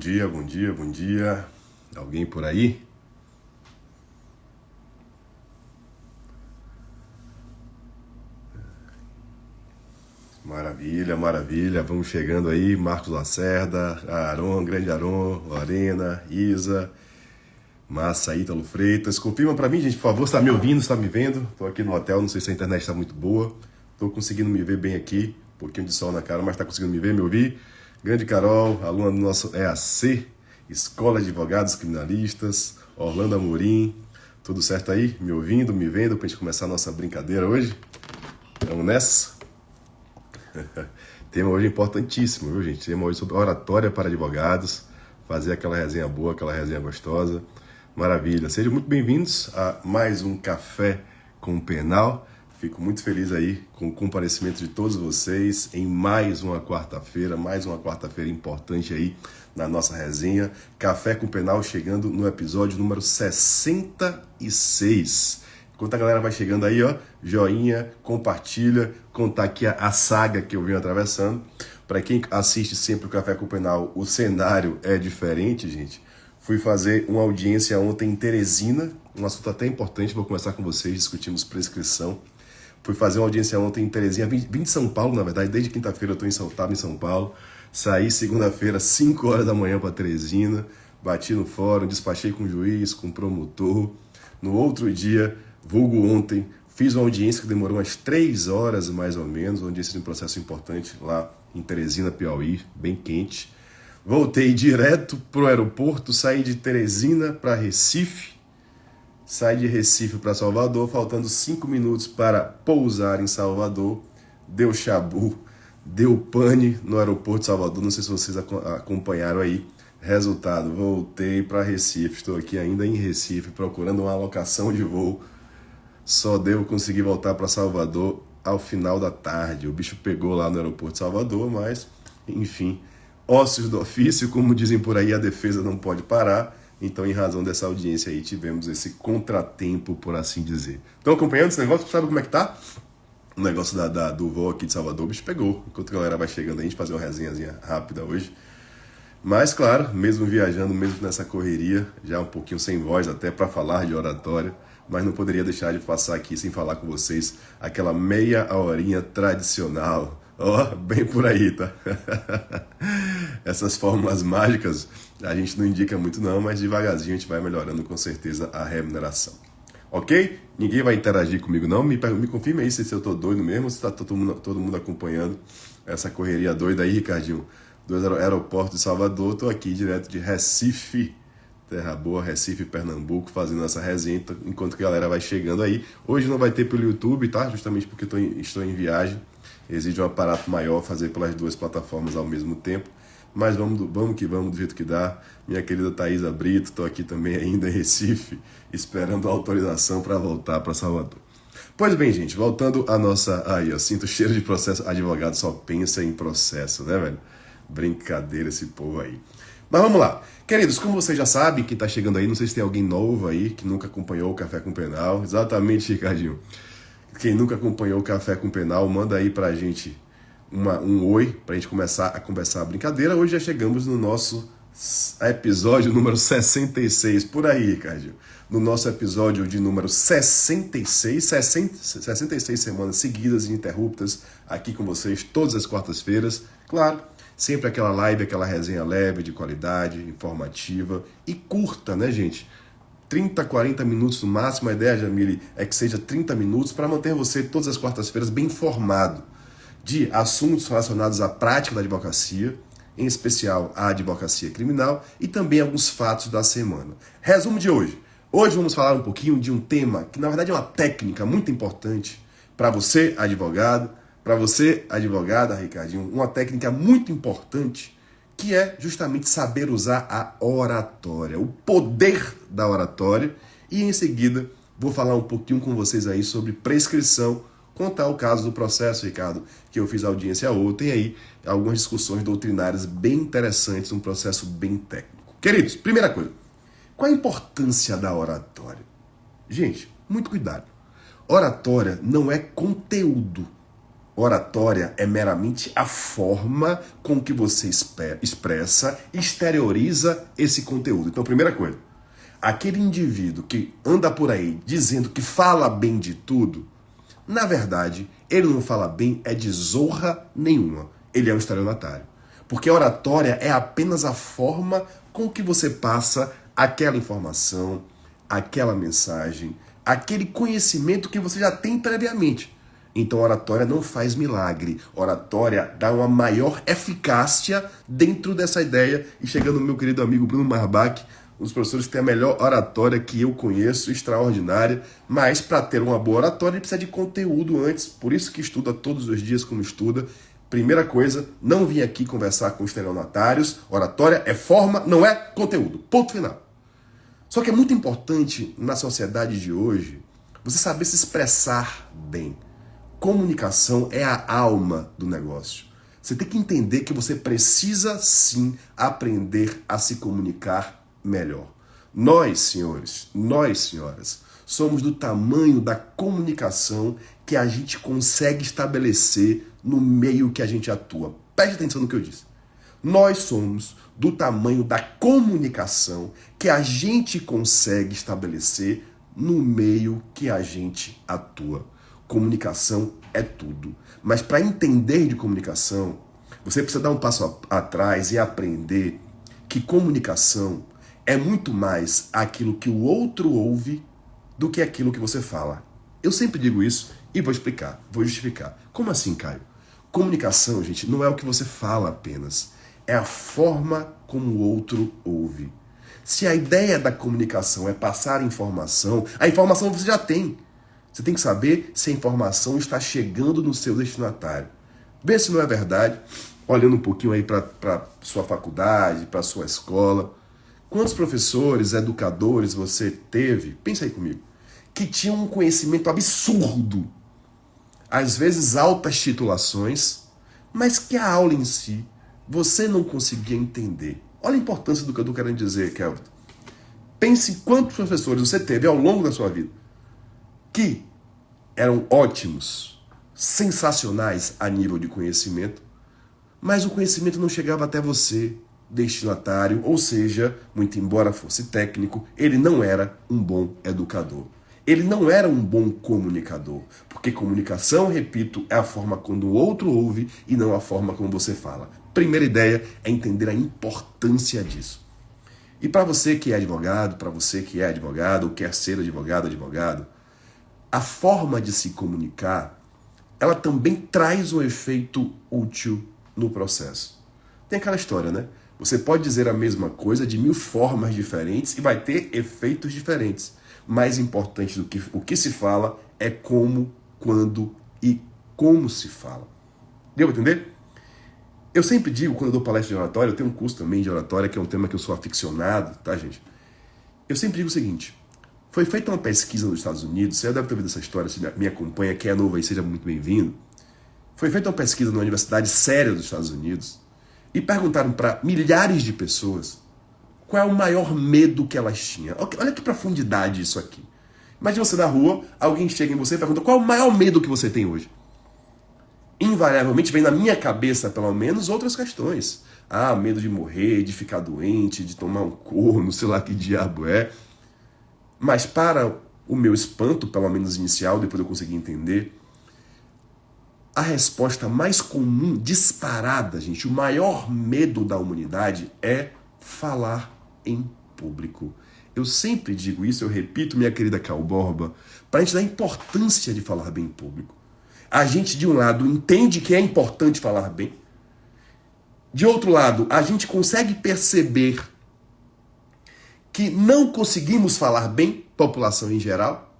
dia, bom dia, bom dia. Alguém por aí? Maravilha, maravilha. Vamos chegando aí. Marcos Lacerda, Aron, grande Aron, Lorena, Isa, Massa, Ítalo Freitas. Confirma pra mim, gente, por favor. Você tá me ouvindo? Você tá me vendo? Tô aqui no hotel, não sei se a internet tá muito boa. Tô conseguindo me ver bem aqui. Um pouquinho de sol na cara, mas tá conseguindo me ver, me ouvir? Grande Carol, aluna do nosso EAC, Escola de Advogados Criminalistas, Orlando Amorim. Tudo certo aí? Me ouvindo, me vendo, pra gente começar a nossa brincadeira hoje? Vamos nessa? Tema hoje importantíssimo, viu, gente? Tema hoje sobre oratória para advogados, fazer aquela resenha boa, aquela resenha gostosa. Maravilha. Sejam muito bem-vindos a mais um Café com o Penal. Fico muito feliz aí com o comparecimento de todos vocês em mais uma quarta-feira importante aí na nossa resenha. Café com o Penal chegando no episódio número 66. Enquanto a galera vai chegando aí, ó, joinha, compartilha, contar aqui a saga que eu venho atravessando. Para quem assiste sempre o Café com o Penal, o cenário é diferente, gente. Fui fazer uma audiência ontem em Teresina, um assunto até importante, vou começar com vocês, discutimos prescrição. Fui fazer uma audiência ontem em Teresina, vim de São Paulo, na verdade, desde quinta-feira eu estava em São Paulo. Saí segunda-feira, 5 horas da manhã para Teresina, bati no fórum, despachei com o juiz, com o promotor. No outro dia, vulgo ontem, fiz uma audiência que demorou umas 3 horas mais ou menos, uma audiência de um processo importante lá em Teresina, Piauí, bem quente. Voltei direto para o aeroporto, saí de Teresina para Recife, saí de Recife para Salvador, faltando 5 minutos para pousar em Salvador, deu chabu, deu pane no aeroporto de Salvador, não sei se vocês acompanharam aí. Resultado, voltei para Recife, estou aqui ainda em Recife procurando uma alocação de voo. Só devo conseguir voltar para Salvador ao final da tarde. O bicho pegou lá no aeroporto de Salvador, mas, enfim, ócios do ofício, como dizem por aí, a defesa não pode parar. Então, em razão dessa audiência aí, tivemos esse contratempo, por assim dizer. Estão acompanhando esse negócio? Sabe como é que tá? O negócio do voo aqui de Salvador, o bicho pegou. Enquanto a galera vai chegando aí, a gente fazer uma resenhazinha rápida hoje. Mas, claro, mesmo viajando, mesmo nessa correria, já um pouquinho sem voz até para falar de oratória, mas não poderia deixar de passar aqui sem falar com vocês aquela meia horinha tradicional. Ó, bem por aí, tá? Essas fórmulas mágicas a gente não indica muito não, mas devagarzinho a gente vai melhorando com certeza a remuneração. Ok? Ninguém vai interagir comigo não, me confirme aí se eu tô doido mesmo, se tá todo mundo acompanhando essa correria doida aí, Ricardinho. Do aeroporto de Salvador, estou aqui direto de Recife, Terra Boa, Recife, Pernambuco, fazendo essa resenha, enquanto que a galera vai chegando aí. Hoje não vai ter pelo YouTube, tá? Justamente porque estou em viagem, exige um aparato maior fazer pelas duas plataformas ao mesmo tempo, mas vamos que vamos, do jeito que dá. Minha querida Thaisa Brito, estou aqui também ainda em Recife, esperando a autorização para voltar para Salvador. Pois bem, gente, voltando à nossa... Aí, eu sinto o cheiro de processo, advogado só pensa em processo, né, velho? Brincadeira esse povo aí. Mas vamos lá. Queridos, como vocês já sabem, quem tá chegando aí, não sei se tem alguém novo aí que nunca acompanhou o Café com Penal. Exatamente, Ricardinho. Quem nunca acompanhou o Café com Penal, manda aí pra gente um oi, pra gente começar a conversar a brincadeira. Hoje já chegamos no nosso episódio número 66. Por aí, Ricardinho. No nosso episódio de número 66 semanas seguidas e ininterruptas aqui com vocês todas as quartas-feiras. Claro, sempre aquela live, aquela resenha leve, de qualidade, informativa e curta, né, gente? 30, 40 minutos no máximo. A ideia, Jamile, é que seja 30 minutos para manter você todas as quartas-feiras bem informado de assuntos relacionados à prática da advocacia, em especial a advocacia criminal e também alguns fatos da semana. Resumo de hoje. Hoje vamos falar um pouquinho de um tema que, na verdade, é uma técnica muito importante para você, advogado, para você, advogada, Ricardinho, uma técnica muito importante que é justamente saber usar a oratória, o poder da oratória. E em seguida vou falar um pouquinho com vocês aí sobre prescrição, contar o caso do processo, Ricardo, que eu fiz audiência ontem, aí algumas discussões doutrinárias bem interessantes, um processo bem técnico. Queridos, primeira coisa, qual a importância da oratória? Gente, muito cuidado. Oratória não é conteúdo. Oratória é meramente a forma com que você expressa, exterioriza esse conteúdo. Então, primeira coisa, aquele indivíduo que anda por aí dizendo que fala bem de tudo, na verdade, ele não fala bem é de zorra nenhuma. Ele é um estelionatário. Porque a oratória é apenas a forma com que você passa aquela informação, aquela mensagem, aquele conhecimento que você já tem previamente. Então, oratória não faz milagre. Oratória dá uma maior eficácia dentro dessa ideia. E chegando o meu querido amigo Bruno Marbach, um dos professores que tem a melhor oratória que eu conheço, extraordinária. Mas para ter uma boa oratória, ele precisa de conteúdo antes. Por isso que estuda todos os dias como estuda. Primeira coisa, não vim aqui conversar com estelionatários. Oratória é forma, não é conteúdo. Ponto final. Só que é muito importante na sociedade de hoje você saber se expressar bem. Comunicação é a alma do negócio. Você tem que entender que você precisa sim aprender a se comunicar melhor. Nós, senhores, nós, senhoras, somos do tamanho da comunicação que a gente consegue estabelecer no meio que a gente atua. Preste atenção no que eu disse. Nós somos do tamanho da comunicação que a gente consegue estabelecer no meio que a gente atua. Comunicação é tudo. Mas para entender de comunicação, você precisa dar um passo atrás e aprender que comunicação é muito mais aquilo que o outro ouve do que aquilo que você fala. Eu sempre digo isso e vou explicar, vou justificar. Como assim, Caio? Comunicação, gente, não é o que você fala apenas. É a forma como o outro ouve. Se a ideia da comunicação é passar a informação você já tem. Você tem que saber se a informação está chegando no seu destinatário. Vê se não é verdade, olhando um pouquinho aí para sua faculdade, para sua escola. Quantos professores, educadores você teve, pensa aí comigo, que tinham um conhecimento absurdo, às vezes altas titulações, mas que a aula em si você não conseguia entender. Olha a importância do que eu estou querendo dizer, Kelvin. Pense quantos professores você teve ao longo da sua vida que eram ótimos, sensacionais a nível de conhecimento, mas o conhecimento não chegava até você, destinatário, ou seja, muito embora fosse técnico, ele não era um bom educador. Ele não era um bom comunicador, porque comunicação, repito, é a forma quando o outro ouve e não a forma como você fala. Primeira ideia é entender a importância disso. E para você que é advogado, para você que é advogado ou quer ser advogado, a forma de se comunicar, ela também traz um efeito útil no processo. Tem aquela história, né? Você pode dizer a mesma coisa de 1000 formas diferentes e vai ter efeitos diferentes. Mais importante do que o que se fala é como, quando e como se fala. Deu para entender? Eu sempre digo, quando eu dou palestra de oratória, eu tenho um curso também de oratória, que é um tema que eu sou aficionado, tá, gente? Eu sempre digo o seguinte, foi feita uma pesquisa nos Estados Unidos, você já deve ter ouvido essa história, se me acompanha, quem é novo aí, seja muito bem-vindo. Foi feita uma pesquisa numa universidade séria dos Estados Unidos e perguntaram para milhares de pessoas qual é o maior medo que elas tinham. Olha que profundidade isso aqui. Imagina você na rua, alguém chega em você e pergunta qual é o maior medo que você tem hoje. Invariavelmente vem na minha cabeça, pelo menos, outras questões. Ah, medo de morrer, de ficar doente, de tomar um corno, sei lá que diabo é. Mas para o meu espanto, pelo menos inicial, depois eu consegui entender, a resposta mais comum, disparada, gente, o maior medo da humanidade é falar em público. Eu sempre digo isso, eu repito, minha querida Cal Borba, para a gente dar importância de falar bem em público. A gente, de um lado, entende que é importante falar bem. De outro lado, a gente consegue perceber que não conseguimos falar bem, população em geral,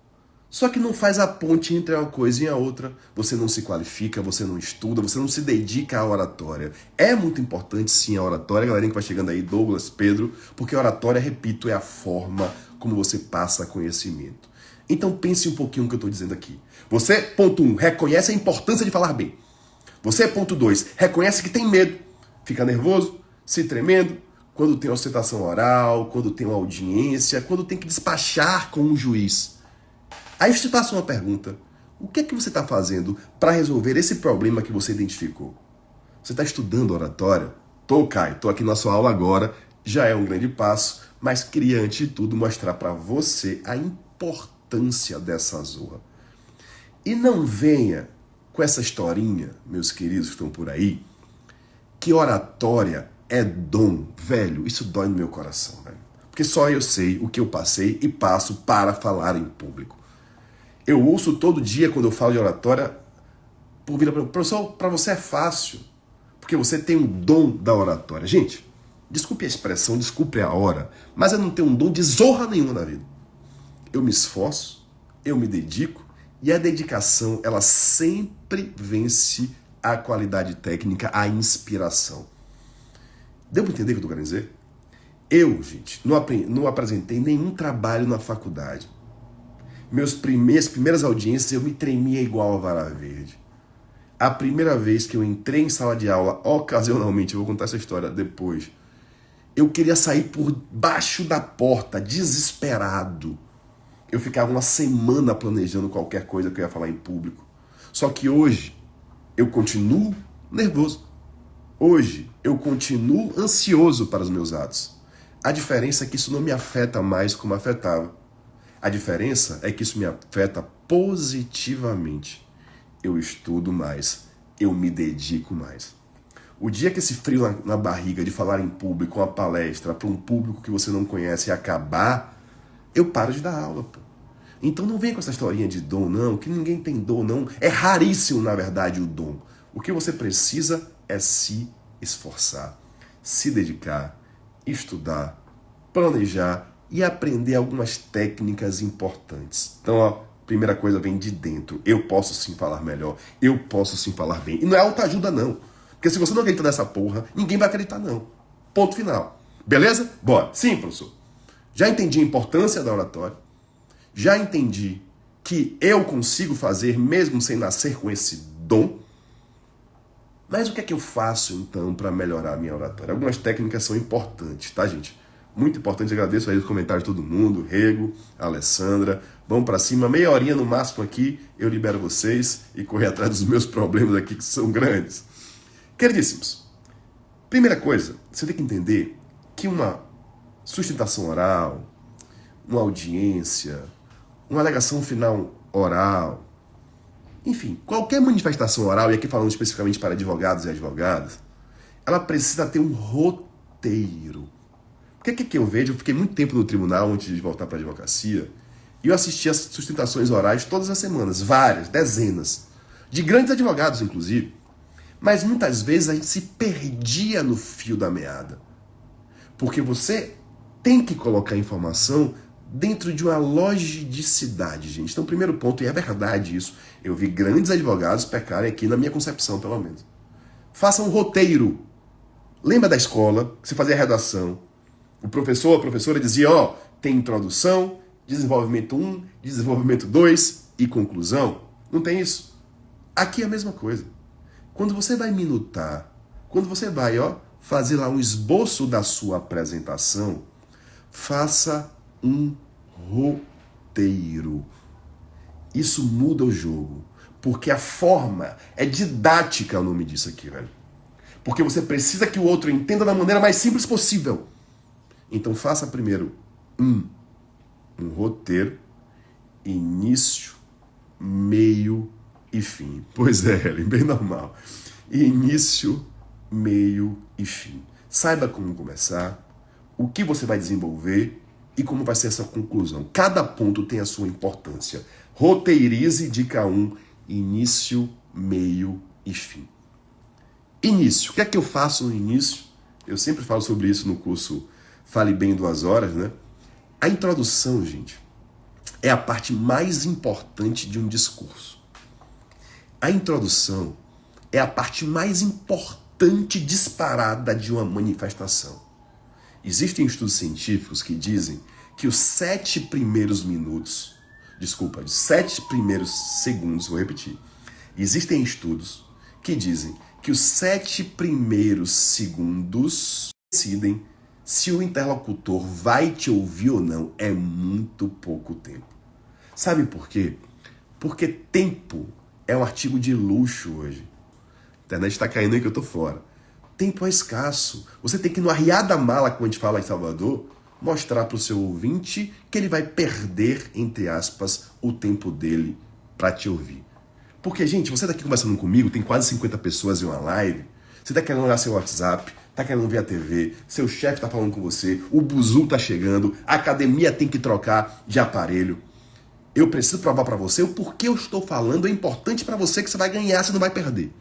só que não faz a ponte entre uma coisa e a outra. Você não se qualifica, você não estuda, você não se dedica à oratória. É muito importante, sim, a oratória, galerinha que vai chegando aí, Douglas, Pedro, porque a oratória, repito, é a forma como você passa conhecimento. Então pense um pouquinho no que eu estou dizendo aqui. Você, ponto 1, reconhece a importância de falar bem. Você, ponto 2, reconhece que tem medo. Fica nervoso, se tremendo, quando tem ostentação oral, quando tem uma audiência, quando tem que despachar com um juiz. Aí eu te faço uma pergunta. O que é que você está fazendo para resolver esse problema que você identificou? Você está estudando oratória? Tô, Caio, tô aqui na sua aula agora, já é um grande passo, mas queria, antes de tudo, mostrar para você a importância dessa zorra. E não venha com essa historinha, meus queridos que estão por aí, que oratória é dom. Velho, isso dói no meu coração, velho. Porque só eu sei o que eu passei e passo para falar em público. Eu ouço todo dia, quando eu falo de oratória, por vir para professor, para você é fácil, porque você tem um dom da oratória. Gente, desculpe a expressão, desculpe a hora, mas eu não tenho um dom de zorra nenhuma na vida. Eu me esforço, eu me dedico, e a dedicação, ela sempre vence a qualidade técnica, a inspiração. Deu para entender o que eu estou querendo dizer? Eu, gente, não apresentei nenhum trabalho na faculdade. Minhas primeiras audiências eu me tremia igual a vara verde. A primeira vez que eu entrei em sala de aula, ocasionalmente, eu vou contar essa história depois, eu queria sair por baixo da porta, desesperado. Eu ficava uma semana planejando qualquer coisa que eu ia falar em público. Só que hoje, eu continuo nervoso. Hoje, eu continuo ansioso para os meus atos. A diferença é que isso não me afeta mais como afetava. A diferença é que isso me afeta positivamente. Eu estudo mais, eu me dedico mais. O dia que esse frio na barriga de falar em público, uma palestra para um público que você não conhece acabar, eu paro de dar aula, pô. Então não vem com essa historinha de dom, não, que ninguém tem dom, não. É raríssimo, na verdade, o dom. O que você precisa é se esforçar, se dedicar, estudar, planejar e aprender algumas técnicas importantes. Então, ó, primeira coisa vem de dentro. Eu posso sim falar melhor, eu posso sim falar bem. E não é autoajuda, não. Porque se você não acredita nessa porra, ninguém vai acreditar, não. Ponto final. Beleza? Bora. Sim, professor. Já entendi a importância da oratória. Já entendi que eu consigo fazer mesmo sem nascer com esse dom. Mas o que é que eu faço, então, para melhorar a minha oratória? Algumas técnicas são importantes, tá, gente? Muito importante, agradeço aí os comentários de todo mundo, Rego, Alessandra. Vamos para cima, meia horinha no máximo aqui, eu libero vocês e correr atrás dos meus problemas aqui, que são grandes. Queridíssimos, primeira coisa, você tem que entender que uma sustentação oral, uma audiência, uma alegação final oral, enfim, qualquer manifestação oral, e aqui falando especificamente para advogados e advogadas, ela precisa ter um roteiro. Porque o que eu vejo? Eu fiquei muito tempo no tribunal antes de voltar para a advocacia, e eu assistia as sustentações orais todas as semanas, várias, dezenas, de grandes advogados, inclusive. Mas muitas vezes a gente se perdia no fio da meada. Porque você tem que colocar a informação dentro de uma logicidade, gente. Então, primeiro ponto, e é verdade isso, eu vi grandes advogados pecarem aqui, na minha concepção, pelo menos. Faça um roteiro. Lembra da escola, que você fazia a redação. O professor, a professora dizia, ó, tem introdução, desenvolvimento 1, desenvolvimento 2 e conclusão. Não tem isso? Aqui é a mesma coisa. Quando você vai minutar, quando você vai, ó, fazer lá um esboço da sua apresentação, faça um roteiro. Isso muda o jogo, porque a forma é didática, é o nome disso aqui, velho. Porque você precisa que o outro entenda da maneira mais simples possível. Então faça primeiro um roteiro, início, meio e fim. Pois é, Helen, bem normal. Início, meio e fim. Saiba como começar, o que você vai desenvolver e como vai ser essa conclusão. Cada ponto tem a sua importância. Roteirize, dica 1, início, meio e fim. Início. O que é que eu faço no início? Eu sempre falo sobre isso no curso Fale Bem em 2 horas, né? A introdução, gente, é a parte mais importante de um discurso. A introdução é a parte mais importante disparada de uma manifestação. Existem estudos científicos que dizem que os 7 primeiros minutos, os 7 primeiros segundos, vou repetir. Existem estudos que dizem que os 7 primeiros segundos decidem se o interlocutor vai te ouvir ou não. É muito pouco tempo. Sabe por quê? Porque tempo é um artigo de luxo hoje. A internet está caindo aí que eu tô fora. Tempo é escasso. Você tem que ir no arriar da mala, como a gente fala em Salvador, mostrar para o seu ouvinte que ele vai perder, entre aspas, o tempo dele para te ouvir. Porque, gente, você tá aqui conversando comigo, tem quase 50 pessoas em uma live, você tá querendo olhar seu WhatsApp, tá querendo ver a TV, seu chefe tá falando com você, o buzu tá chegando, a academia tem que trocar de aparelho. Eu preciso provar para você o porquê eu estou falando, é importante para você que você vai ganhar, você não vai perder.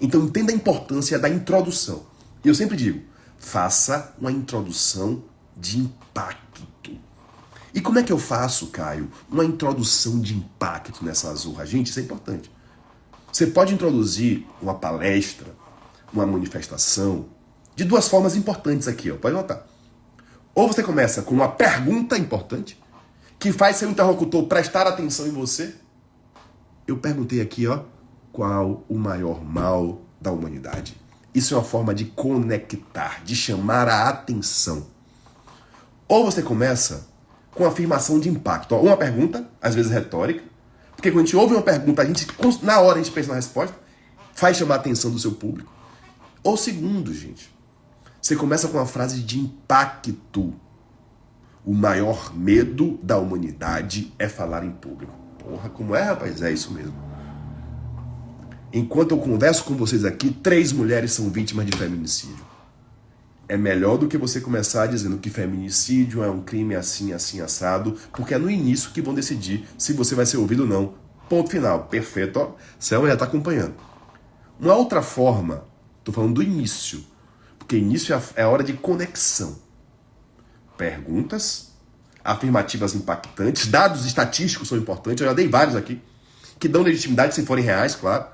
Então entenda a importância da introdução. E eu sempre digo, faça uma introdução de impacto. E como é que eu faço, Caio, uma introdução de impacto nessa Azurra? Gente, isso é importante. Você pode introduzir uma palestra, uma manifestação, de duas formas importantes aqui, ó. Pode notar. Ou você começa com uma pergunta importante, que faz seu interlocutor prestar atenção em você. Eu perguntei aqui, ó, qual o maior mal da humanidade? Isso é uma forma de conectar, de chamar a atenção. Ou você começa com afirmação de impacto. Ó, uma pergunta, às vezes retórica, porque quando a gente ouve uma pergunta, na hora a gente pensa na resposta, faz chamar a atenção do seu público. Ou segundo, gente, você começa com uma frase de impacto. O maior medo da humanidade é falar em público. Porra, como é, rapaz? É isso mesmo. Enquanto eu converso com vocês aqui, 3 mulheres são vítimas de feminicídio. É melhor do que você começar dizendo que feminicídio é um crime assim, assim, assado, porque é no início que vão decidir se você vai ser ouvido ou não. Ponto final. Perfeito, ó. Selma já está acompanhando. Uma outra forma, estou falando do início, porque início é a hora de conexão. Perguntas, afirmativas impactantes, dados estatísticos são importantes, eu já dei vários aqui, que dão legitimidade se forem reais, claro.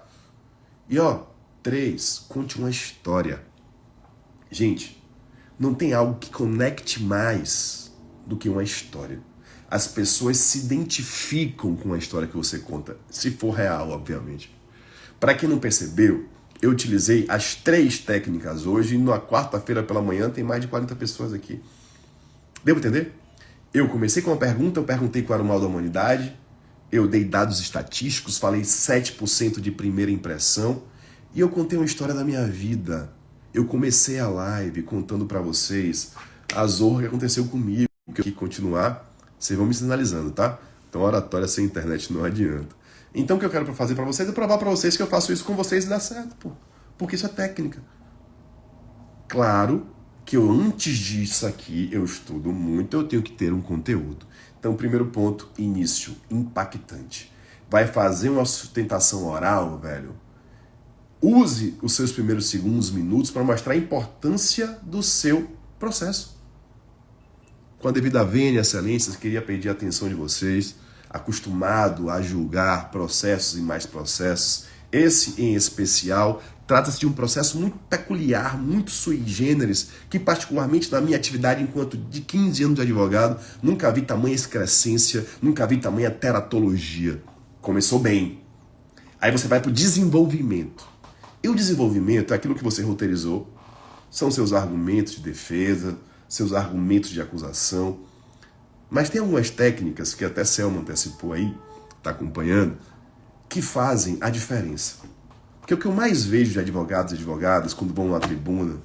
E ó, 3, conte uma história. Gente, não tem algo que conecte mais do que uma história. As pessoas se identificam com a história que você conta, se for real, obviamente. Para quem não percebeu, eu utilizei as 3 técnicas hoje, e na quarta-feira pela manhã tem mais de 40 pessoas aqui. Deu para entender? Eu comecei com uma pergunta, eu perguntei qual era o mal da humanidade, eu dei dados estatísticos, falei 7% de primeira impressão, e eu contei uma história da minha vida. Eu comecei a live contando para vocês a zorra que aconteceu comigo, que continuar, vocês vão me sinalizando, tá? Então oratória sem internet não adianta. Então o que eu quero fazer para vocês é provar para vocês que eu faço isso com vocês e dá certo, pô. Porque isso é técnica. Claro que eu, antes disso aqui, eu estudo muito, eu tenho que ter um conteúdo. Então, primeiro ponto, início, impactante. Vai fazer uma sustentação oral, velho? Use os seus primeiros segundos, minutos para mostrar a importância do seu processo. Com a devida vênia, excelências, queria pedir a atenção de vocês, acostumado a julgar processos e mais processos. Esse, em especial, trata-se de um processo muito peculiar, muito sui generis, que particularmente na minha atividade enquanto de 15 anos de advogado, nunca vi tamanha excrescência, nunca vi tamanha teratologia. Começou bem. Aí você vai para o desenvolvimento. E o desenvolvimento é aquilo que você roteirizou, são seus argumentos de defesa, seus argumentos de acusação. Mas tem algumas técnicas que até Selma antecipou aí, está acompanhando, que fazem a diferença. Porque o que eu mais vejo de advogados e advogadas quando vão à tribuna,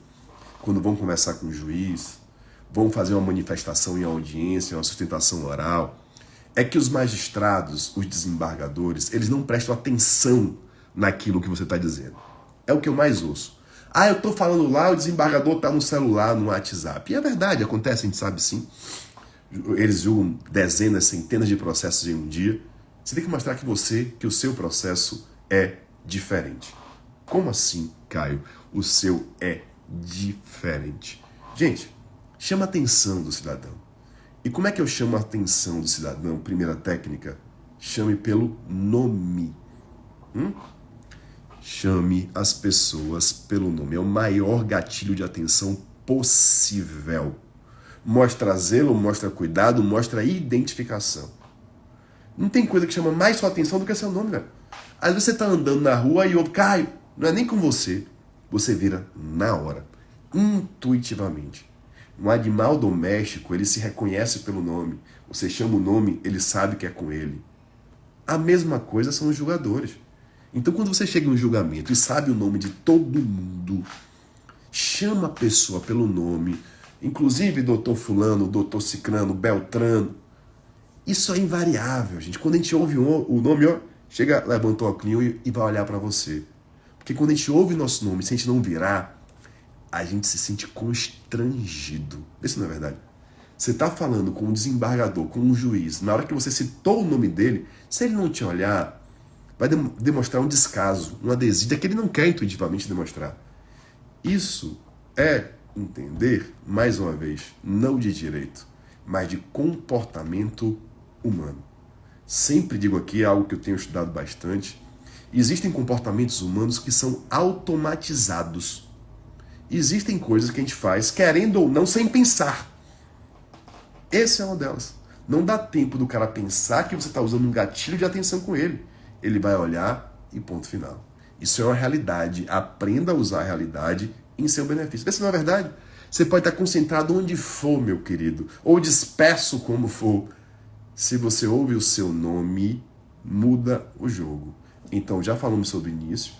quando vão conversar com o juiz, vão fazer uma manifestação em audiência, uma sustentação oral, é que os magistrados, os desembargadores, eles não prestam atenção naquilo que você está dizendo. É o que eu mais ouço. Ah, eu estou falando lá, o desembargador está no celular, no WhatsApp. E é verdade, acontece, a gente sabe sim. Eles julgam dezenas, centenas de processos em um dia. Você tem que mostrar que o seu processo é diferente. Como assim, Caio? O seu é diferente. Gente, chama a atenção do cidadão. E como é que eu chamo a atenção do cidadão? Primeira técnica, chame pelo nome. Chame as pessoas pelo nome. É o maior gatilho de atenção possível. Mostra zelo, mostra cuidado, mostra identificação. Não tem coisa que chama mais sua atenção do que seu nome, velho. Às vezes você tá andando na rua e ouve, Caio, não é nem com você. Você vira na hora, intuitivamente. Um animal doméstico, ele se reconhece pelo nome. Você chama o nome, ele sabe que é com ele. A mesma coisa são os julgadores. Então, quando você chega em um julgamento e sabe o nome de todo mundo, chama a pessoa pelo nome, inclusive doutor fulano, doutor cicrano, beltrano. Isso é invariável, gente. Quando a gente ouve o nome, ó, chega, levantou o óculos e vai olhar para você. Porque quando a gente ouve nosso nome, se a gente não virar, a gente se sente constrangido. Isso não é verdade? Você está falando com um desembargador, com um juiz, na hora que você citou o nome dele, se ele não te olhar, vai demonstrar um descaso, uma desídia que ele não quer intuitivamente demonstrar. Isso é entender, mais uma vez, não de direito, mas de comportamento humano. Sempre digo aqui, é algo que eu tenho estudado bastante, existem comportamentos humanos que são automatizados. Existem coisas que a gente faz, querendo ou não, sem pensar. Essa é uma delas. Não dá tempo do cara pensar que você está usando um gatilho de atenção com ele. Ele vai olhar e ponto final. Isso é uma realidade. Aprenda a usar a realidade em seu benefício. Essa não é verdade? Você pode estar concentrado onde for, meu querido, ou disperso como for. Se você ouve o seu nome, muda o jogo. Então, já falamos sobre o início.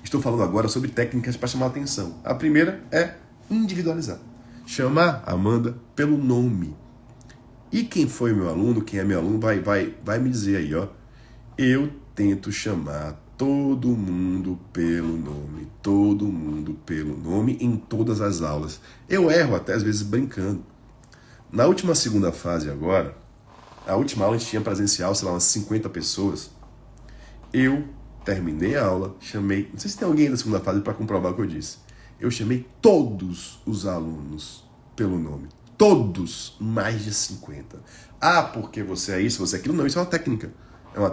Estou falando agora sobre técnicas para chamar a atenção. A primeira é individualizar. Chamar a Amanda pelo nome. E quem foi meu aluno, quem é meu aluno, vai me dizer aí, ó. Eu tento chamar todo mundo pelo nome. Todo mundo pelo nome em todas as aulas. Eu erro até às vezes brincando. Na última segunda fase agora, a última aula a gente tinha presencial, sei lá, umas 50 pessoas. Eu terminei a aula, chamei... Não sei se tem alguém da segunda fase para comprovar o que eu disse. Eu chamei todos os alunos pelo nome. Todos, mais de 50. Ah, porque você é isso, você é aquilo. Não, isso é uma técnica.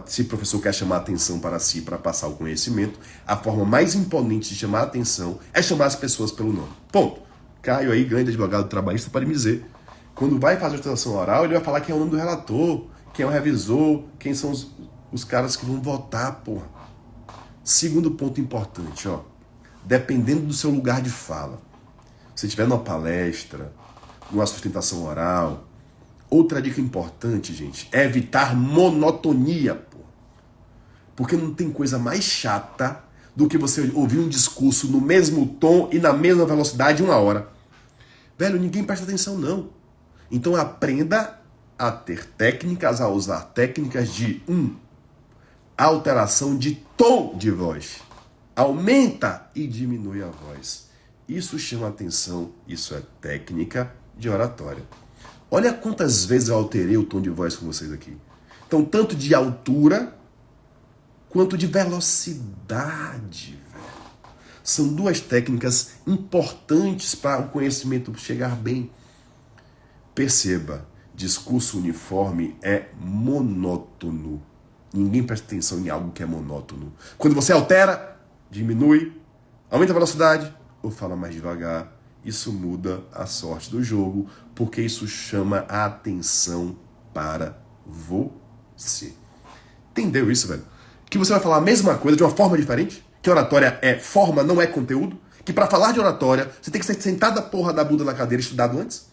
Se o professor quer chamar a atenção para si, para passar o conhecimento, a forma mais imponente de chamar a atenção é chamar as pessoas pelo nome. Ponto. Caio aí, grande advogado trabalhista, pode me dizer. Quando vai fazer a extensão oral, ele vai falar quem é o nome do relator, quem é o revisor, quem são os caras que vão votar, porra. Segundo ponto importante, ó. Dependendo do seu lugar de fala. Se estiver numa palestra, numa sustentação oral. Outra dica importante, gente, é evitar monotonia, pô. Porque não tem coisa mais chata do que você ouvir um discurso no mesmo tom e na mesma velocidade 1 hora. Velho, ninguém presta atenção, não. Então aprenda a ter técnicas, a usar técnicas de alteração de tom de voz. Aumenta e diminui a voz. Isso chama atenção, isso é técnica de oratória. Olha quantas vezes eu alterei o tom de voz com vocês aqui. Então, tanto de altura, quanto de velocidade, velho. São duas técnicas importantes para o conhecimento chegar bem. Perceba, discurso uniforme é monótono. Ninguém presta atenção em algo que é monótono. Quando você altera, diminui, aumenta a velocidade ou fala mais devagar, isso muda a sorte do jogo, porque isso chama a atenção para você. Entendeu isso, velho? Que você vai falar a mesma coisa de uma forma diferente? Que oratória é forma, não é conteúdo? Que para falar de oratória, você tem que ser sentado a porra da bunda na cadeira e estudado antes?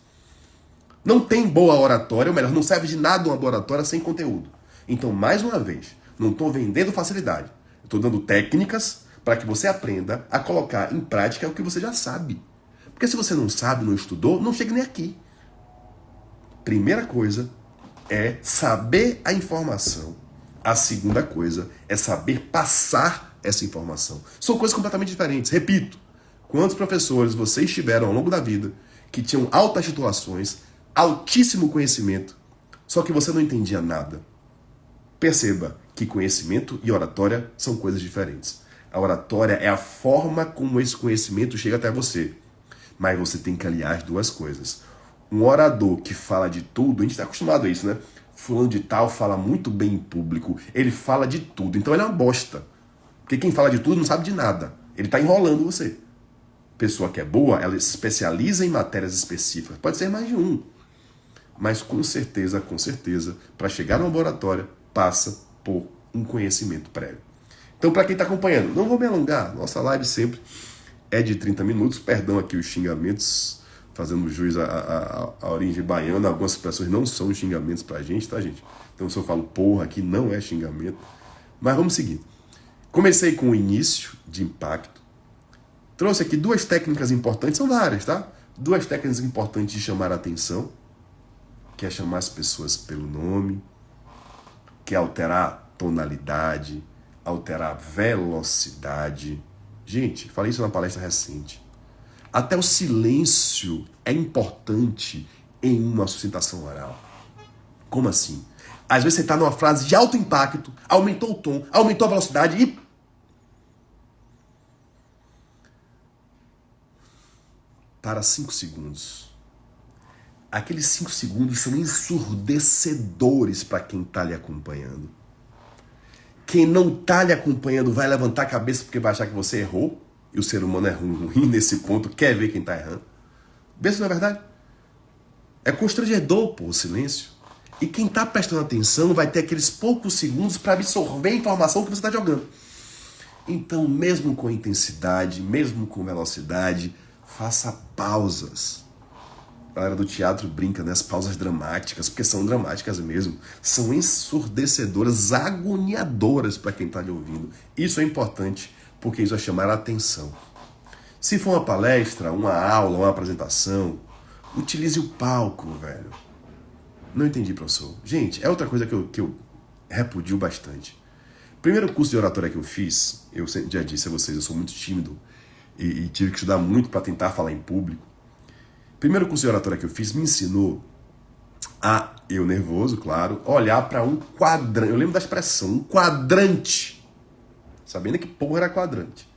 Não tem boa oratória, ou melhor, não serve de nada uma boa oratória sem conteúdo. Então, mais uma vez, não estou vendendo facilidade. Estou dando técnicas para que você aprenda a colocar em prática o que você já sabe. Porque se você não sabe, não estudou, não chega nem aqui. Primeira coisa é saber a informação. A segunda coisa é saber passar essa informação. São coisas completamente diferentes. Repito, quantos professores vocês tiveram ao longo da vida que tinham altas titulações, altíssimo conhecimento, só que você não entendia nada? Perceba que conhecimento e oratória são coisas diferentes. A oratória é a forma como esse conhecimento chega até você. Mas você tem que aliar as duas coisas. Um orador que fala de tudo, a gente está acostumado a isso, né? Fulano de tal fala muito bem em público, ele fala de tudo, então ele é uma bosta. Porque quem fala de tudo não sabe de nada. Ele está enrolando você. Pessoa que é boa, ela se especializa em matérias específicas. Pode ser mais de um. Mas com certeza, para chegar no laboratório, passa por um conhecimento prévio. Então, para quem está acompanhando, não vou me alongar. Nossa live sempre é de 30 minutos. Perdão aqui os xingamentos, fazendo jus à origem baiana. Algumas expressões não são xingamentos para a gente, tá, gente? Então se eu falo porra aqui não é xingamento. Mas vamos seguir. Comecei com o início de impacto. Trouxe aqui 2 técnicas importantes, são várias, tá? 2 técnicas importantes de chamar a atenção, que é chamar as pessoas pelo nome, que é alterar a tonalidade, alterar a velocidade. Gente, falei isso na palestra recente. Até o silêncio é importante em uma sustentação oral. Como assim? Às vezes você está numa frase de alto impacto, aumentou o tom, aumentou a velocidade e... para 5 segundos. Aqueles 5 segundos são ensurdecedores para quem está lhe acompanhando. Quem não está lhe acompanhando vai levantar a cabeça porque vai achar que você errou. E o ser humano é ruim nesse ponto, quer ver quem está errando. Vê se não é verdade? É constrangedor, pô, o silêncio. E quem está prestando atenção vai ter aqueles poucos segundos para absorver a informação que você está jogando. Então, mesmo com intensidade, mesmo com velocidade, faça pausas. A galera do teatro brinca, né? As pausas dramáticas, porque são dramáticas mesmo. São ensurdecedoras, agoniadoras para quem está lhe ouvindo. Isso é importante, porque isso vai chamar a atenção. Se for uma palestra, uma aula, uma apresentação, utilize o palco, velho. Não entendi, professor. Gente, é outra coisa que eu repudio bastante. Primeiro curso de oratória que eu fiz, eu já disse a vocês, eu sou muito tímido e tive que estudar muito para tentar falar em público. Primeiro curso de oratória que eu fiz me ensinou a, eu nervoso, claro, olhar para um quadrante. Eu lembro da expressão, um quadrante. Sabendo que porra era quadrante.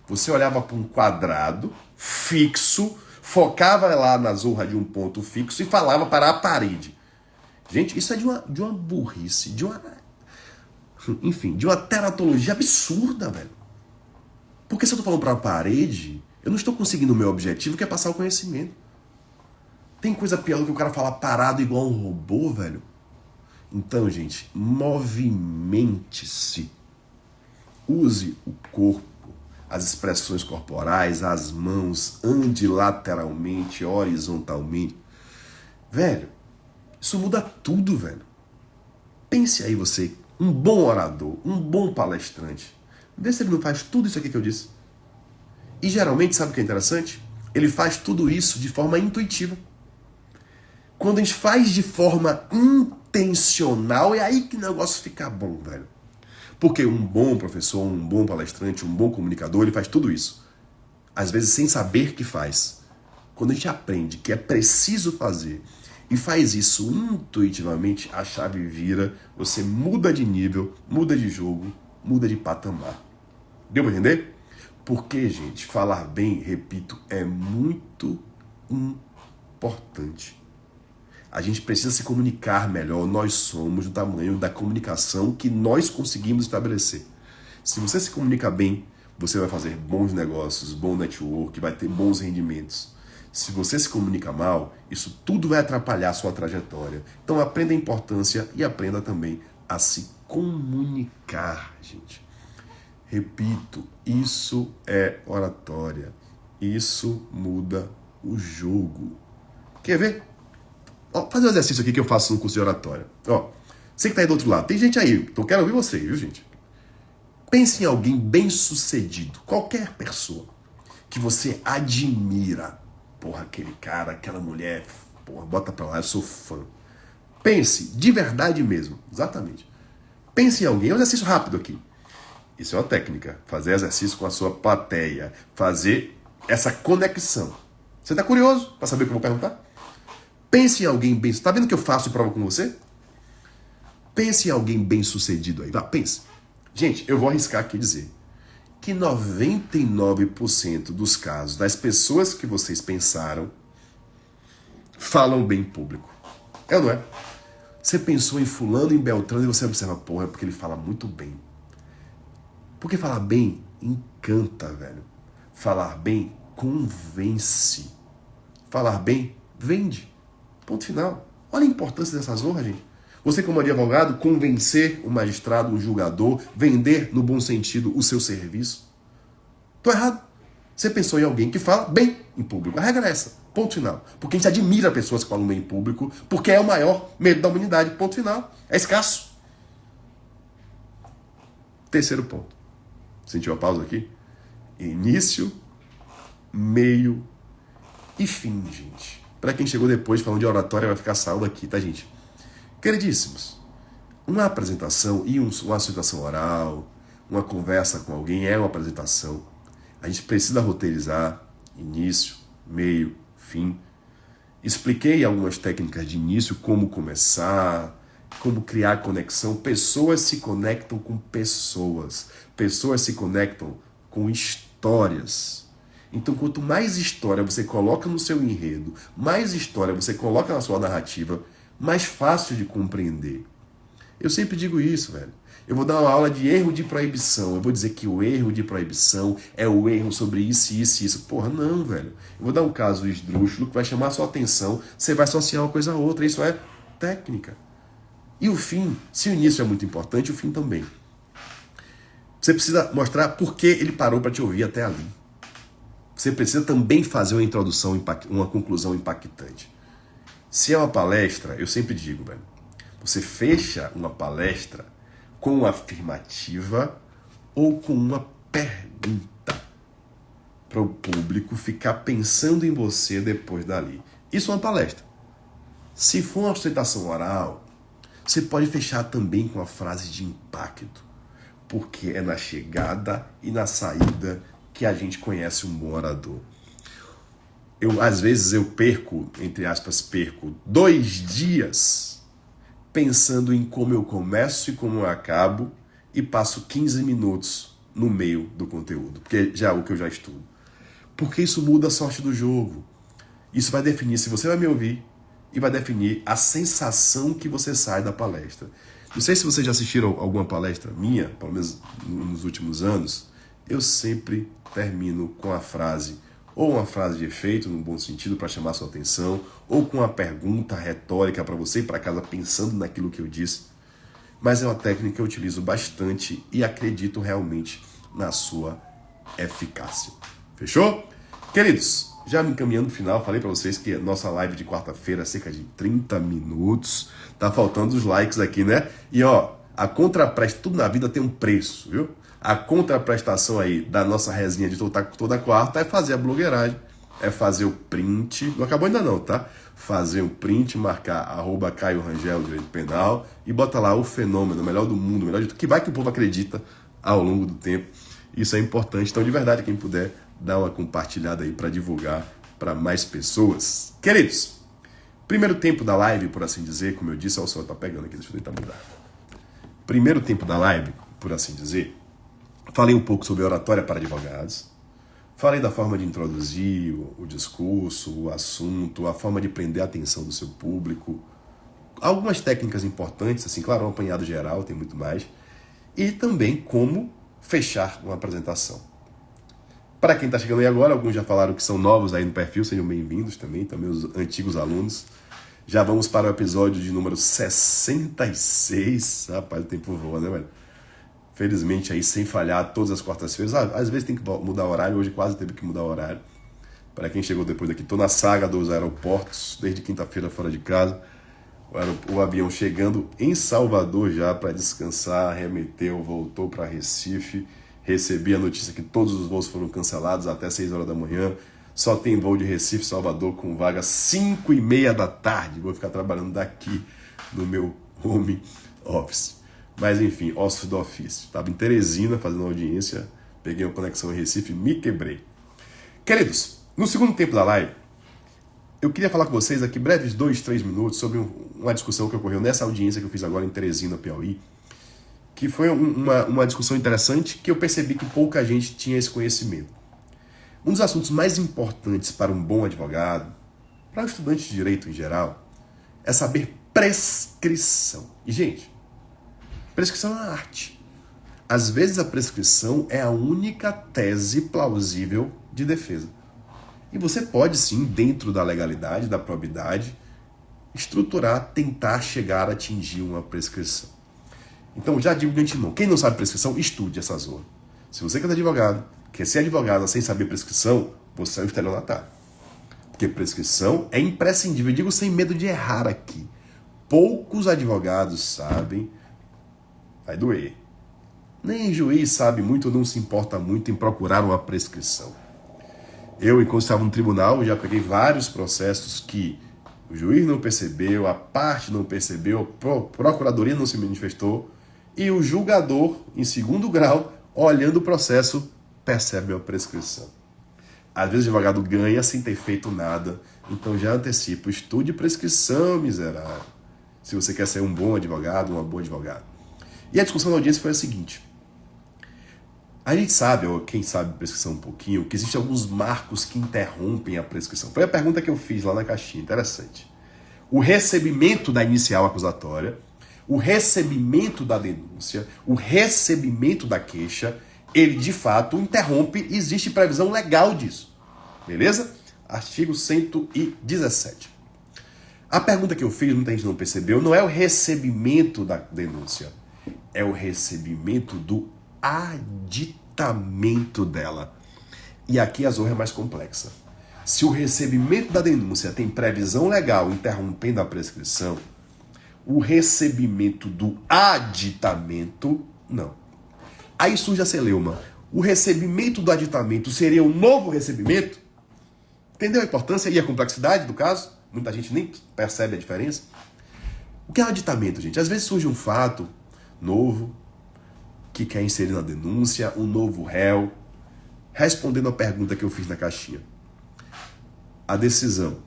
Você olhava para um quadrado fixo, focava lá na zorra de um ponto fixo e falava para a parede. Gente, isso é de uma burrice, enfim, de uma teratologia absurda, velho. Porque se eu tô falando para a parede, eu não estou conseguindo o meu objetivo, que é passar o conhecimento. Tem coisa pior do que o cara falar parado igual um robô, velho? Então, gente, movimente-se. Use o corpo, as expressões corporais, as mãos, ande lateralmente, horizontalmente. Velho, isso muda tudo, velho. Pense aí você, um bom orador, um bom palestrante. Vê se ele não faz tudo isso aqui que eu disse. E geralmente, sabe o que é interessante? Ele faz tudo isso de forma intuitiva. Quando a gente faz de forma intencional, é aí que o negócio fica bom, velho. Porque um bom professor, um bom palestrante, um bom comunicador, ele faz tudo isso. Às vezes sem saber que faz. Quando a gente aprende que é preciso fazer e faz isso intuitivamente, a chave vira, você muda de nível, muda de jogo, muda de patamar. Deu pra entender? Porque, gente, falar bem, repito, é muito importante. A gente precisa se comunicar melhor, nós somos do tamanho da comunicação que nós conseguimos estabelecer. Se você se comunica bem, você vai fazer bons negócios, bom network, vai ter bons rendimentos. Se você se comunica mal, isso tudo vai atrapalhar a sua trajetória. Então aprenda a importância e aprenda também a se comunicar, gente. Repito, isso é oratória. Isso muda o jogo. Quer ver? Ó, fazer um exercício aqui que eu faço no curso de oratória. Ó, você que tá aí do outro lado, tem gente aí, então eu quero ouvir vocês, viu, gente? Pense em alguém bem-sucedido, qualquer pessoa que você admira. Porra, aquele cara, aquela mulher, porra, bota pra lá, eu sou fã. Pense, de verdade mesmo, exatamente. Pense em alguém, é um exercício rápido aqui. Isso é uma técnica, fazer exercício com a sua plateia, fazer essa conexão. Você tá curioso pra saber o que eu vou perguntar? Pense em alguém bem... Tá vendo que eu faço prova com você? Pense em alguém bem sucedido aí. Vai, pense. Gente, eu vou arriscar aqui dizer que 99% dos casos, das pessoas que vocês pensaram, falam bem em público. É ou não é? Você pensou em fulano, em Beltrano, e você observa, porra, é porque ele fala muito bem. Porque falar bem encanta, velho. Falar bem convence. Falar bem vende. Ponto final. Olha a importância dessas honras, gente. Você, como advogado, convencer um magistrado, um julgador, vender, no bom sentido, o seu serviço. Tô errado. Você pensou em alguém que fala bem em público. A regra é essa. Ponto final. Porque a gente admira pessoas que falam bem em público, porque é o maior medo da humanidade. Ponto final. É escasso. Terceiro ponto. Sentiu a pausa aqui? Início, meio e fim, gente. Para quem chegou depois falando de oratória, vai ficar salvo aqui, tá, gente? Queridíssimos, uma apresentação e uma situação oral, uma conversa com alguém é uma apresentação. A gente precisa roteirizar início, meio, fim. Expliquei algumas técnicas de início, como começar, como criar conexão. Pessoas se conectam com pessoas. Pessoas se conectam com histórias. Então, quanto mais história você coloca no seu enredo, mais história você coloca na sua narrativa, mais fácil de compreender. Eu sempre digo isso, velho. Eu vou dar uma aula de erro de proibição. Eu vou dizer que o erro de proibição é o erro sobre isso, isso e isso. Porra, não, velho. Eu vou dar um caso esdrúxulo que vai chamar a sua atenção. Você vai associar uma coisa a outra. Isso é técnica. E o fim, se o início é muito importante, o fim também. Você precisa mostrar por que ele parou para te ouvir até ali. Você precisa também fazer uma introdução, uma conclusão impactante. Se é uma palestra, eu sempre digo, velho, você fecha uma palestra com uma afirmativa ou com uma pergunta para o público ficar pensando em você depois dali. Isso é uma palestra. Se for uma apresentação oral, você pode fechar também com uma frase de impacto, porque é na chegada e na saída que a gente conhece um bom orador. Às vezes eu perco, entre aspas, 2 dias pensando em como eu começo e como eu acabo e passo 15 minutos no meio do conteúdo, porque já é o que eu já estudo. Porque isso muda a sorte do jogo. Isso vai definir se você vai me ouvir e vai definir a sensação que você sai da palestra. Não sei se vocês já assistiram alguma palestra minha, pelo menos nos últimos anos, eu sempre termino com a frase, ou uma frase de efeito, no bom sentido, para chamar sua atenção, ou com uma pergunta retórica para você ir para casa pensando naquilo que eu disse. Mas é uma técnica que eu utilizo bastante e acredito realmente na sua eficácia. Fechou? Queridos, já me encaminhando no final, falei para vocês que a nossa live de quarta-feira é cerca de 30 minutos. Tá faltando os likes aqui, né? E ó, a contrapresta, tudo na vida tem um preço, viu? A contraprestação aí da nossa resenha de toda quarta é fazer a blogueiragem, é fazer o print, não acabou ainda não, tá? Fazer um print, marcar @Caio Rangel, Direito Penal, e bota lá o fenômeno, o melhor do mundo, o melhor de tudo, que vai que o povo acredita ao longo do tempo. Isso é importante. Então, de verdade, quem puder, dá uma compartilhada aí para divulgar para mais pessoas. Queridos, primeiro tempo da live, por assim dizer, como eu disse, o sol tá pegando aqui, deixa eu tentar mudar. Primeiro tempo da live, por assim dizer, falei um pouco sobre oratória para advogados, falei da forma de introduzir o discurso, o assunto, a forma de prender a atenção do seu público, algumas técnicas importantes, assim, claro, um apanhado geral, tem muito mais, e também como fechar uma apresentação. Para quem está chegando aí agora, alguns já falaram que são novos aí no perfil, sejam bem-vindos também os antigos alunos. Já vamos para o episódio de número 66. Rapaz, o tempo voa, né, velho? Felizmente aí, sem falhar, todas as quartas-feiras. Às vezes tem que mudar o horário, hoje quase teve que mudar o horário. Para quem chegou depois daqui, estou na saga dos aeroportos, desde quinta-feira fora de casa. O avião chegando em Salvador já para descansar, remeteu, voltou para Recife. Recebi a notícia que todos os voos foram cancelados até 6 horas da manhã. Só tem voo de Recife, Salvador, com vaga 5h30 da tarde. Vou ficar trabalhando daqui no meu home office. Mas enfim, ossos do ofício. Estava em Teresina fazendo audiência, peguei uma conexão em Recife e me quebrei. Queridos, no segundo tempo da live, eu queria falar com vocês aqui, breves 2-3 minutos, sobre uma discussão que ocorreu nessa audiência que eu fiz agora em Teresina, Piauí, que foi uma discussão interessante que eu percebi que pouca gente tinha esse conhecimento. Um dos assuntos mais importantes para um bom advogado, para um estudante de direito em geral, é saber prescrição. E, gente, prescrição é uma arte. Às vezes a prescrição é a única tese plausível de defesa. E você pode sim, dentro da legalidade, da probidade, estruturar, tentar chegar a atingir uma prescrição. Então, já digo de antemão, quem não sabe prescrição, estude essa zona. Se você quer ser advogado, Porque ser advogado sem saber prescrição, você é um estelionatário. Porque prescrição é imprescindível. Eu digo sem medo de errar aqui. Poucos advogados sabem, vai doer. Nem juiz sabe muito ou não se importa muito em procurar uma prescrição. Eu, enquanto estava no tribunal, já peguei vários processos que o juiz não percebeu, a parte não percebeu, a procuradoria não se manifestou e o julgador, em segundo grau, olhando o processo, percebe a prescrição. Às vezes o advogado ganha sem ter feito nada, então já antecipo, estude prescrição, miserável. Se você quer ser um bom advogado, uma boa advogada. E a discussão da audiência foi a seguinte. A gente sabe, ou quem sabe prescrição um pouquinho, que existem alguns marcos que interrompem a prescrição. Foi a pergunta que eu fiz lá na caixinha, interessante. O recebimento da inicial acusatória, o recebimento da denúncia, o recebimento da queixa, ele de fato interrompe, existe previsão legal disso. Beleza? Artigo 117. A pergunta que eu fiz, muita gente não percebeu, não é o recebimento da denúncia, é o recebimento do aditamento dela. E aqui a zorra é mais complexa. Se o recebimento da denúncia tem previsão legal interrompendo a prescrição, o recebimento do aditamento, não. Aí surge a celeuma. O recebimento do aditamento seria um novo recebimento? Entendeu a importância e a complexidade do caso? Muita gente nem percebe a diferença. O que é aditamento, gente? Às vezes surge um fato novo que quer inserir na denúncia, um novo réu. Respondendo a pergunta que eu fiz na caixinha. A decisão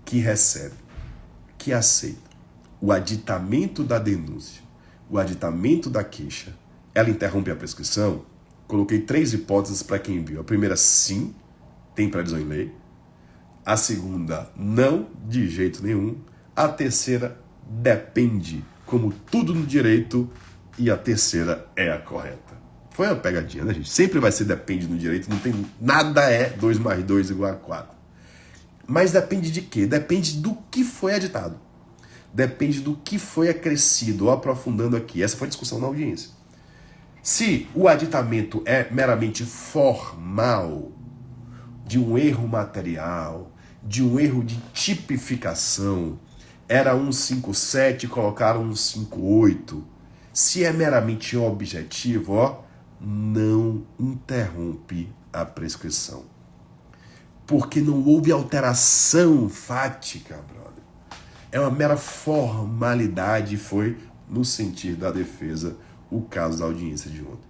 que recebe, que aceita o aditamento da denúncia, o aditamento da queixa, ela interrompe a prescrição? Coloquei 3 hipóteses para quem viu. A primeira, sim, tem previsão em lei. A segunda, não, de jeito nenhum. A terceira, depende, como tudo no direito. E a terceira é a correta. Foi uma pegadinha, né, gente? Sempre vai ser depende no direito, não tem nada 2 mais 2 igual a 4. Mas depende de quê? Depende do que foi aditado. Depende do que foi acrescido, aprofundando aqui. Essa foi a discussão na audiência. Se o aditamento é meramente formal, de um erro material, de um erro de tipificação, era 157, colocaram 158. Se é meramente objetivo, não interrompe a prescrição. Porque não houve alteração fática, brother. É uma mera formalidade, foi no sentido da defesa o caso da audiência de ontem.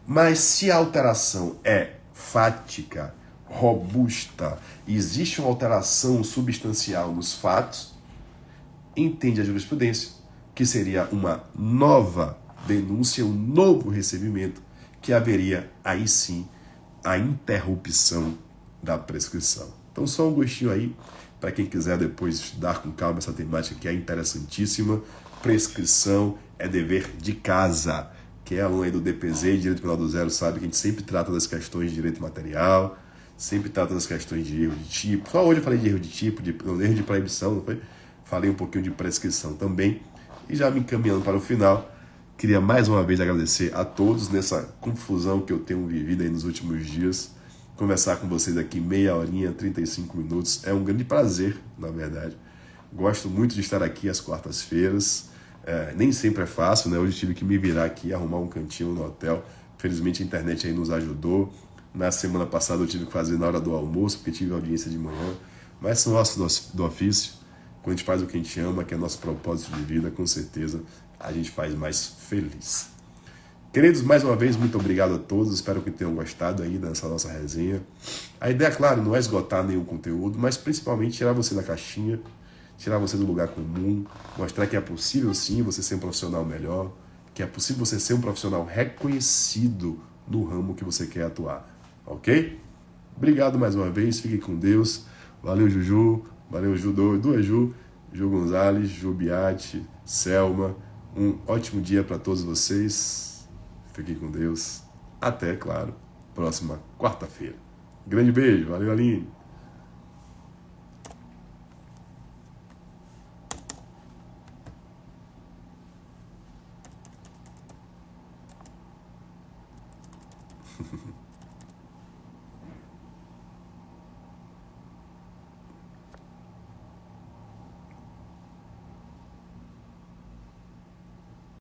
Mas se a alteração é fática, robusta, existe uma alteração substancial nos fatos, entende a jurisprudência que seria uma nova denúncia, um novo recebimento, que haveria aí sim a interrupção da prescrição. Então só um gostinho aí, para quem quiser depois estudar com calma essa temática que é interessantíssima. Prescrição é dever de casa. Quem é aluno aí do DPZ, Direito Penal do Zero, sabe que a gente sempre trata das questões de direito material, sempre trata das questões de erro de tipo. Só hoje eu falei de erro de tipo, erro de proibição, não foi? Falei um pouquinho de prescrição também. E já me encaminhando para o final, queria mais uma vez agradecer a todos nessa confusão que eu tenho vivido aí nos últimos dias. Conversar com vocês aqui meia horinha, 35 minutos. É um grande prazer, na verdade. Gosto muito de estar aqui às quartas-feiras. Nem sempre é fácil, né? Hoje tive que me virar aqui, arrumar um cantinho no hotel. Felizmente a internet aí nos ajudou. Na semana passada eu tive que fazer na hora do almoço, porque tive audiência de manhã. Mas são ossos do ofício. Quando a gente faz o que a gente ama, que é nosso propósito de vida, com certeza a gente faz mais feliz. Queridos, mais uma vez, muito obrigado a todos. Espero que tenham gostado aí dessa nossa resenha. A ideia, claro, não é esgotar nenhum conteúdo, mas principalmente tirar você da caixinha, tirar você do lugar comum, mostrar que é possível sim você ser um profissional melhor, que é possível você ser um profissional reconhecido no ramo que você quer atuar. Ok? Obrigado mais uma vez, fiquem com Deus. Valeu, Juju. Valeu, duas Ju Gonzalez, Ju Biati, Selma. Um ótimo dia para todos vocês. Fiquem com Deus. Até, claro, próxima quarta-feira. Grande beijo. Valeu, Aline.